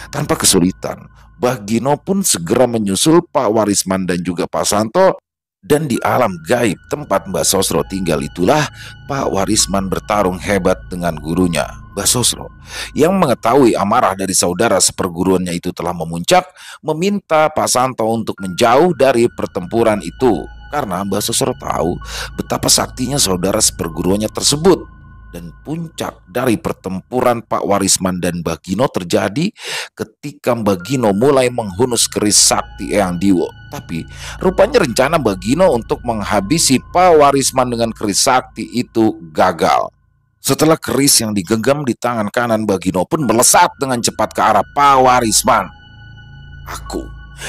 Tanpa kesulitan, Mbak Gino pun segera menyusul Pak Warisman dan juga Pak Santo, dan di alam gaib tempat Mbak Sosro tinggal itulah Pak Warisman bertarung hebat dengan gurunya. Mbak Sosro yang mengetahui amarah dari saudara seperguruannya itu telah memuncak, meminta Pak Santo untuk menjauh dari pertempuran itu karena Mbak Sosro tahu betapa saktinya saudara seperguruannya tersebut. Dan puncak dari pertempuran Pak Warisman dan Mbak Gino terjadi ketika Mbak Gino mulai menghunus keris sakti Eyang Diwo. Tapi rupanya rencana Mbak Gino untuk menghabisi Pak Warisman dengan keris sakti itu gagal. Setelah keris yang digenggam di tangan kanan Bagino pun melesat dengan cepat ke arah Pak Warisman. Aku,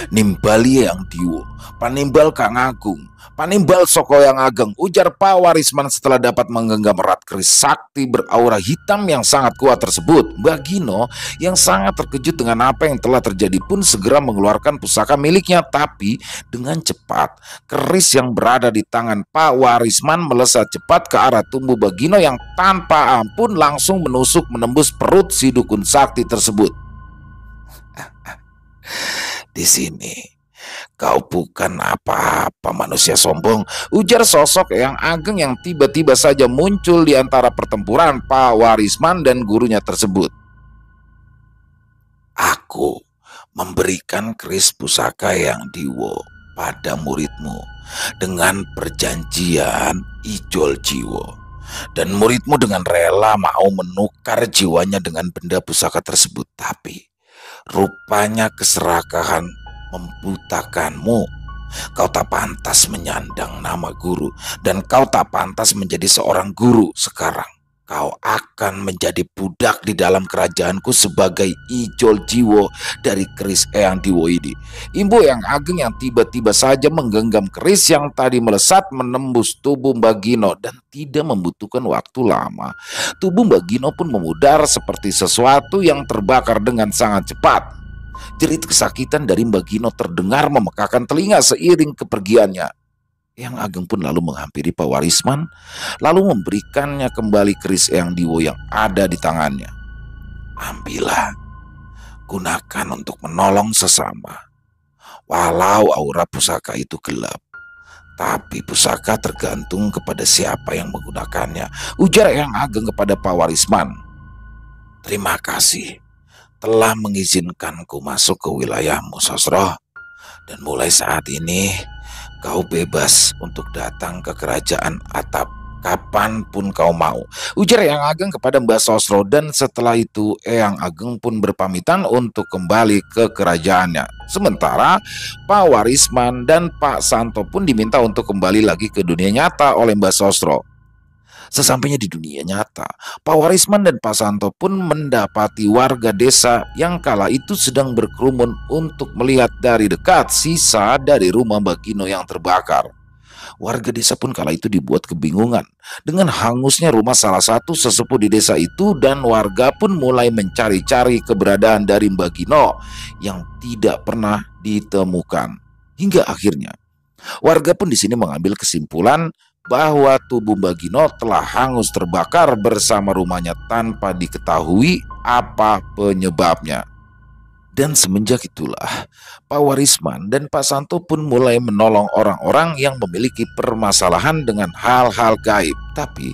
nimbali yang diwo, panimbal Kang Agung, panimbal Soko yang Ageng, ujar Pak Warisman setelah dapat menggenggam erat keris sakti beraura hitam yang sangat kuat tersebut. Bagino yang sangat terkejut dengan apa yang telah terjadi pun segera mengeluarkan pusaka miliknya, tapi dengan cepat keris yang berada di tangan Pak Warisman melesat cepat ke arah tubuh Bagino yang tanpa ampun langsung menusuk menembus perut si dukun sakti tersebut. Di sini kau bukan apa-apa manusia sombong, ujar sosok yang ageng yang tiba-tiba saja muncul di antara pertempuran Pak Warisman dan gurunya tersebut. Aku memberikan keris pusaka yang diwo pada muridmu dengan perjanjian ijol jiwo, dan muridmu dengan rela mau menukar jiwanya dengan benda pusaka tersebut. Tapi rupanya keserakahan membutakanmu. Kau tak pantas menyandang nama guru, dan kau tak pantas menjadi seorang guru. Sekarang kau akan menjadi budak di dalam kerajaanku sebagai ijol jiwo dari keris Eyang Diwo ini. Imbu yang ageng yang tiba-tiba saja menggenggam keris yang tadi melesat menembus tubuh Bagino, dan tidak membutuhkan waktu lama tubuh Bagino pun memudar seperti sesuatu yang terbakar dengan sangat cepat. Jerit kesakitan dari Bagino terdengar memekakan telinga seiring kepergiannya. Yang Ageng pun lalu menghampiri Pak Warisman, lalu memberikannya kembali keris Eyang Diwo yang ada di tangannya. Ambillah, gunakan untuk menolong sesama. Walau aura pusaka itu gelap, tapi pusaka tergantung kepada siapa yang menggunakannya, ujar Eyang Ageng kepada Pak Warisman. Terima kasih telah mengizinkanku masuk ke wilayahmu, Sosro. Dan mulai saat ini kau bebas untuk datang ke kerajaan Atap kapanpun kau mau, ujar Eyang Ageng kepada Mbah Sosro. Dan setelah itu Eyang Ageng pun berpamitan untuk kembali ke kerajaannya. Sementara Pak Warisman dan Pak Santo pun diminta untuk kembali lagi ke dunia nyata oleh Mbah Sosro. Sesampainya di dunia nyata, Pak Warisman dan Pak Santo pun mendapati warga desa yang kala itu sedang berkerumun untuk melihat dari dekat sisa dari rumah Bagino yang terbakar. Warga desa pun kala itu dibuat kebingungan dengan hangusnya rumah salah satu sesepuh di desa itu, dan warga pun mulai mencari-cari keberadaan dari Bagino yang tidak pernah ditemukan. Hingga akhirnya warga pun di sini mengambil kesimpulan bahwa tubuh Bagino telah hangus terbakar bersama rumahnya tanpa diketahui apa penyebabnya. Dan semenjak itulah Pak Warisman dan Pak Santo pun mulai menolong orang-orang yang memiliki permasalahan dengan hal-hal gaib. Tapi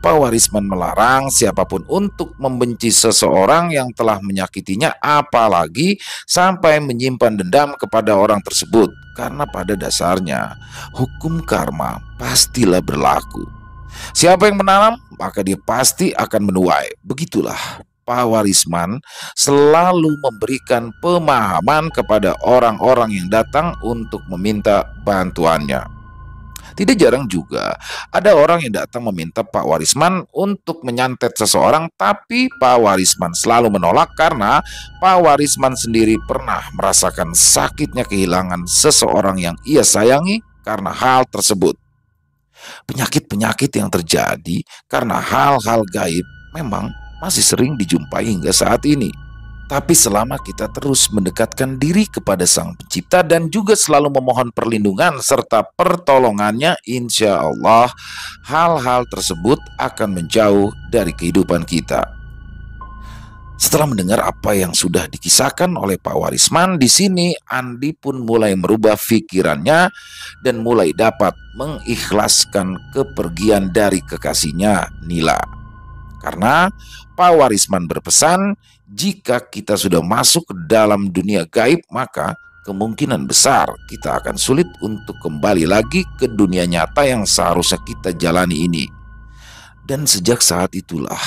Pak Warisman melarang siapapun untuk membenci seseorang yang telah menyakitinya, apalagi sampai menyimpan dendam kepada orang tersebut. Karena pada dasarnya hukum karma pastilah berlaku. Siapa yang menanam, maka dia pasti akan menuai. Begitulah Pak Warisman selalu memberikan pemahaman kepada orang-orang yang datang untuk meminta bantuannya. Tidak jarang juga ada orang yang datang meminta Pak Warisman untuk menyantet seseorang, tapi Pak Warisman selalu menolak karena Pak Warisman sendiri pernah merasakan sakitnya kehilangan seseorang yang ia sayangi karena hal tersebut. Penyakit-penyakit yang terjadi karena hal-hal gaib memang masih sering dijumpai hingga saat ini. Tapi selama kita terus mendekatkan diri kepada Sang Pencipta dan juga selalu memohon perlindungan serta pertolongannya, insya Allah hal-hal tersebut akan menjauh dari kehidupan kita. Setelah mendengar apa yang sudah dikisahkan oleh Pak Warisman, di sini Andi pun mulai merubah pikirannya dan mulai dapat mengikhlaskan kepergian dari kekasihnya Nila. Karena Pak Warisman berpesan, jika kita sudah masuk ke dalam dunia gaib, maka kemungkinan besar kita akan sulit untuk kembali lagi ke dunia nyata yang seharusnya kita jalani ini. Dan sejak saat itulah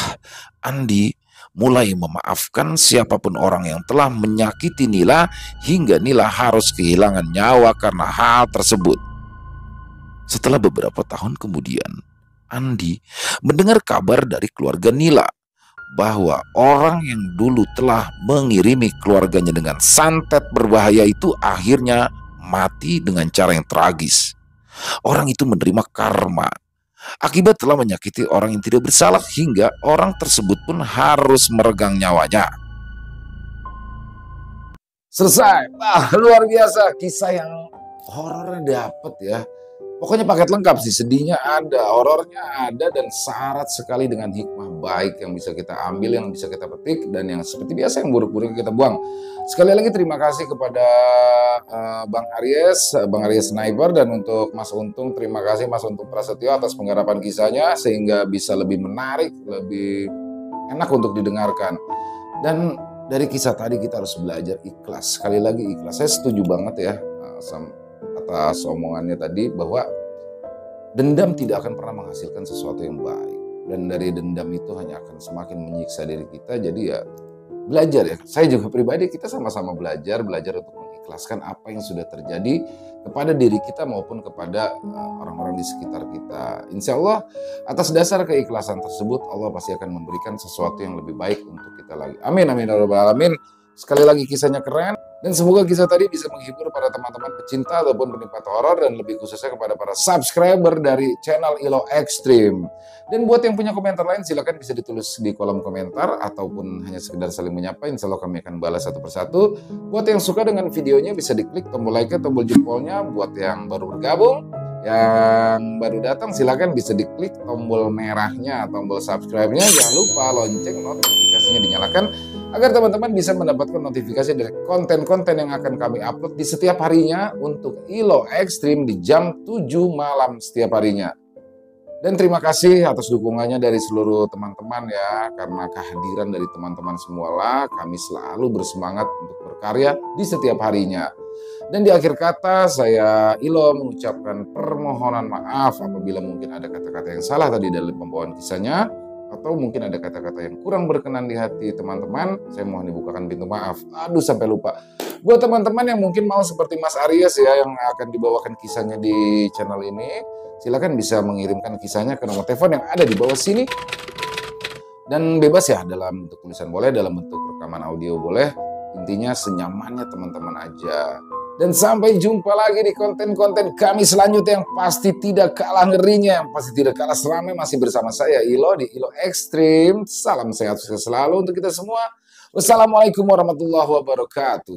Andi mulai memaafkan siapapun orang yang telah menyakiti Nila hingga Nila harus kehilangan nyawa karena hal tersebut. Setelah beberapa tahun kemudian, Andi mendengar kabar dari keluarga Nila bahwa orang yang dulu telah mengirimi keluarganya dengan santet berbahaya itu akhirnya mati dengan cara yang tragis. Orang itu menerima karma akibat telah menyakiti orang yang tidak bersalah hingga orang tersebut pun harus meregang nyawanya. Selesai. Luar biasa, kisah yang horornya dapet ya. Pokoknya paket lengkap sih, sedihnya ada, horornya ada, dan syarat sekali dengan hikmah baik yang bisa kita ambil, yang bisa kita petik, dan yang seperti biasa yang buruk-buruk kita buang. Sekali lagi terima kasih kepada Bang Aries Sniper, dan untuk Mas Untung, terima kasih Mas Untung Prasetyo atas penggarapan kisahnya sehingga bisa lebih menarik, lebih enak untuk didengarkan. Dan dari kisah tadi kita harus belajar ikhlas. Sekali lagi ikhlas. Saya setuju banget ya atas omongannya tadi bahwa dendam tidak akan pernah menghasilkan sesuatu yang baik. Dan dari dendam itu hanya akan semakin menyiksa diri kita. Jadi ya belajar ya. Saya juga pribadi, kita sama-sama belajar untuk mengikhlaskan apa yang sudah terjadi kepada diri kita maupun kepada orang-orang di sekitar kita. Insya Allah atas dasar keikhlasan tersebut Allah pasti akan memberikan sesuatu yang lebih baik untuk kita lagi. Amin amin ya rabbal alamin. Sekali lagi kisahnya keren, dan semoga kisah tadi bisa menghibur para teman-teman pecinta ataupun penikmat horor, dan lebih khususnya kepada para subscriber dari channel Ilo Extreme. Dan buat yang punya komentar lain silakan bisa ditulis di kolom komentar ataupun hanya sekedar saling menyapa. Insya Allah kami akan balas satu persatu. Buat yang suka dengan videonya bisa diklik tombol like, tombol jempolnya. Buat yang baru bergabung, yang baru datang silakan bisa diklik tombol merahnya, tombol subscribe-nya. Jangan lupa lonceng notifikasinya dinyalakan agar teman-teman bisa mendapatkan notifikasi dari konten-konten yang akan kami upload di setiap harinya untuk Ilo Extreme di jam 7 malam setiap harinya. Dan terima kasih atas dukungannya dari seluruh teman-teman ya, karena kehadiran dari teman-teman semualah kami selalu bersemangat untuk berkarya di setiap harinya. Dan di akhir kata saya Ilo mengucapkan permohonan maaf apabila mungkin ada kata-kata yang salah tadi dalam pembawaan kisahnya, atau mungkin ada kata-kata yang kurang berkenan di hati teman-teman. Saya mohon dibukakan pintu maaf. Aduh sampai lupa. Buat teman-teman yang mungkin mau seperti Mas Aries ya, yang akan dibawakan kisahnya di channel ini, silakan bisa mengirimkan kisahnya ke nomor telepon yang ada di bawah sini. Dan bebas ya, dalam bentuk tulisan boleh, dalam bentuk rekaman audio boleh. Intinya senyamannya teman-teman aja. Dan sampai jumpa lagi di konten-konten kami selanjutnya yang pasti tidak kalah ngerinya, yang pasti tidak kalah seramai. Masih bersama saya Ilo di Ilo Extreme. Salam sehat selalu untuk kita semua. Wassalamualaikum warahmatullahi wabarakatuh.